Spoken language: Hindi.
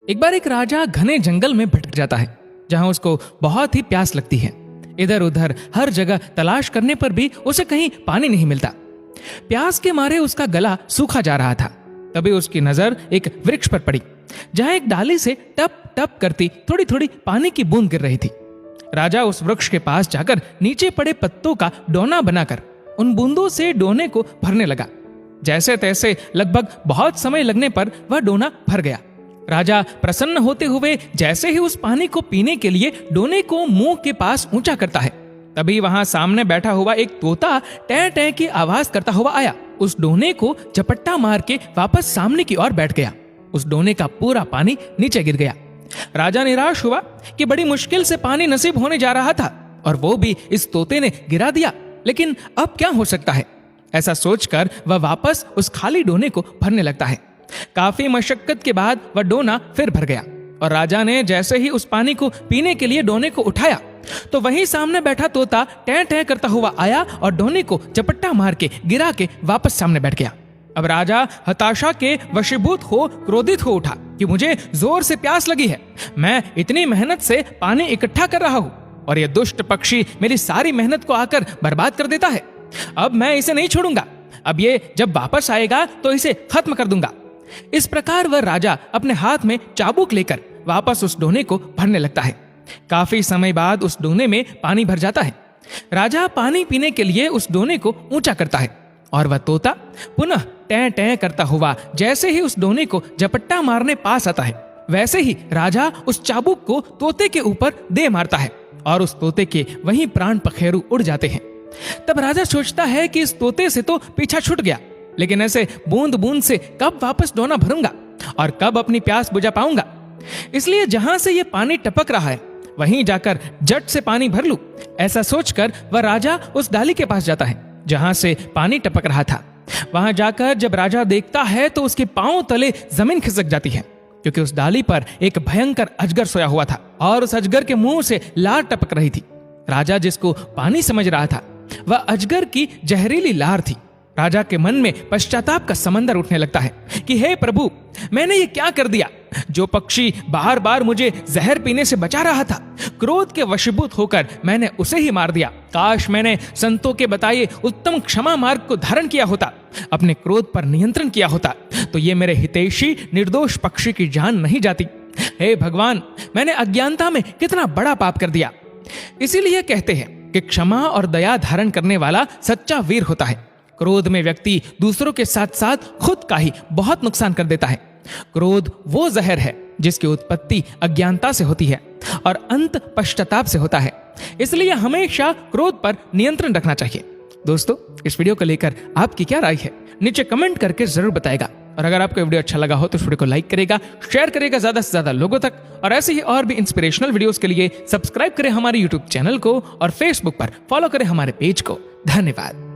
एक बार एक राजा घने जंगल में भटक जाता है, जहां उसको बहुत ही प्यास लगती है। इधर उधर हर जगह तलाश करने पर भी उसे कहीं पानी नहीं मिलता। प्यास के मारे उसका गला सूखा जा रहा था। तभी उसकी नजर एक वृक्ष पर पड़ी, जहां एक डाली से टप टप करती थोड़ी थोड़ी पानी की बूंद गिर रही थी। राजा उस वृक्ष के पास जाकर नीचे पड़े पत्तों का डोना बनाकर उन बूंदों से डोने को भरने लगा। जैसे तैसे लगभग बहुत समय लगने पर वह डोना भर गया। राजा प्रसन्न होते हुए जैसे ही उस पानी को पीने के लिए डोने को मुंह के पास ऊंचा करता है, तभी वहां सामने बैठा हुआ एक तोता टै टै की आवाज करता हुआ आया। उस डोने को झपट्टा मार के वापस सामने की ओर बैठ गया। उस डोने का पूरा पानी नीचे गिर गया। राजा निराश हुआ कि बड़ी मुश्किल से पानी नसीब होने जा रहा था और वो भी इस तोते ने गिरा दिया। लेकिन अब क्या हो सकता है, ऐसा सोचकर वह वापस उस खाली डोने को भरने लगता है। काफी मशक्कत के बाद वह डोना फिर भर गया और राजा ने जैसे ही उस पानी को पीने के लिए डोने को उठाया, तो वहीं सामने बैठा तोता टै टै करता हुआ आया और डोने को झपट्टा मार के गिरा के वापस सामने बैठ गया। अब राजा हताशा के वशीभूत हो क्रोधित हो उठा कि मुझे जोर से प्यास लगी है, मैं इतनी मेहनत से पानी इकट्ठा कर रहा हूँ और यह दुष्ट पक्षी मेरी सारी मेहनत को आकर बर्बाद कर देता है। अब मैं इसे नहीं छोड़ूंगा, अब ये जब वापस आएगा तो इसे खत्म कर दूंगा। इस प्रकार वह राजा अपने हाथ में चाबुक लेकर वापस उस डोने को भरने लगता है। काफी समय बाद उस डोने में पानी भर जाता है। राजा पानी पीने के लिए उस डोने को ऊंचा करता है और वह तोता पुनः टै टै करता हुआ जैसे ही उस डोने को झपट्टा मारने पास आता है, वैसे ही राजा उस चाबुक को तोते के ऊपर दे मारता है और उस तोते के वहीं प्राण पखेरु उड़ जाते हैं। तब राजा सोचता है कि इस तोते से तो पीछा छूट गया, लेकिन ऐसे बूंद बूंद से कब वापस डोना भरूंगा और कब अपनी प्यास बुझा पाऊंगा। इसलिए जहां से ये पानी टपक रहा है वहीं जाकर झट से पानी भर लूं। ऐसा सोचकर वह राजा उस डाली के पास जाता है जहां से पानी टपक रहा था। वहां जाकर जब राजा देखता है तो उसके पांव तले जमीन खिसक जाती है, क्योंकि उस डाली पर एक भयंकर अजगर सोया हुआ था और उस अजगर के मुंह से लार टपक रही थी। राजा जिसको पानी समझ रहा था, वह अजगर की जहरीली लार थी। राजा के मन में पश्चाताप का समंदर उठने लगता है कि हे प्रभु, मैंने ये क्या कर दिया। जो पक्षी बार बार मुझे जहर पीने से बचा रहा था, क्रोध के वशीभूत होकर मैंने उसे ही मार दिया। काश मैंने संतों के बताए उत्तम क्षमा मार्ग को धारण किया होता, अपने क्रोध पर नियंत्रण किया होता, तो ये मेरे हितैषी निर्दोष पक्षी की जान नहीं जाती। हे भगवान, मैंने अज्ञानता में कितना बड़ा पाप कर दिया। इसीलिए कहते हैं कि क्षमा और दया धारण करने वाला सच्चा वीर होता है। क्रोध में व्यक्ति दूसरों के साथ साथ खुद का ही बहुत नुकसान कर देता है। क्रोध वो जहर है जिसकी उत्पत्ति अज्ञानता से होती है और अंत पश्चाताप से होता है। इसलिए हमेशा क्रोध पर नियंत्रण रखना चाहिए। दोस्तों, इस वीडियो को लेकर आपकी क्या राय है, नीचे कमेंट करके जरूर बताएगा। और अगर आपको वीडियो अच्छा लगा हो तो इस वीडियो को लाइक करेगा, शेयर करेगा ज्यादा से ज्यादा लोगों तक। और ऐसे ही और भी इंस्पिरेशनल वीडियोस के लिए सब्सक्राइब करें हमारे यूट्यूब चैनल को और फेसबुक पर फॉलो करें हमारे पेज को। धन्यवाद।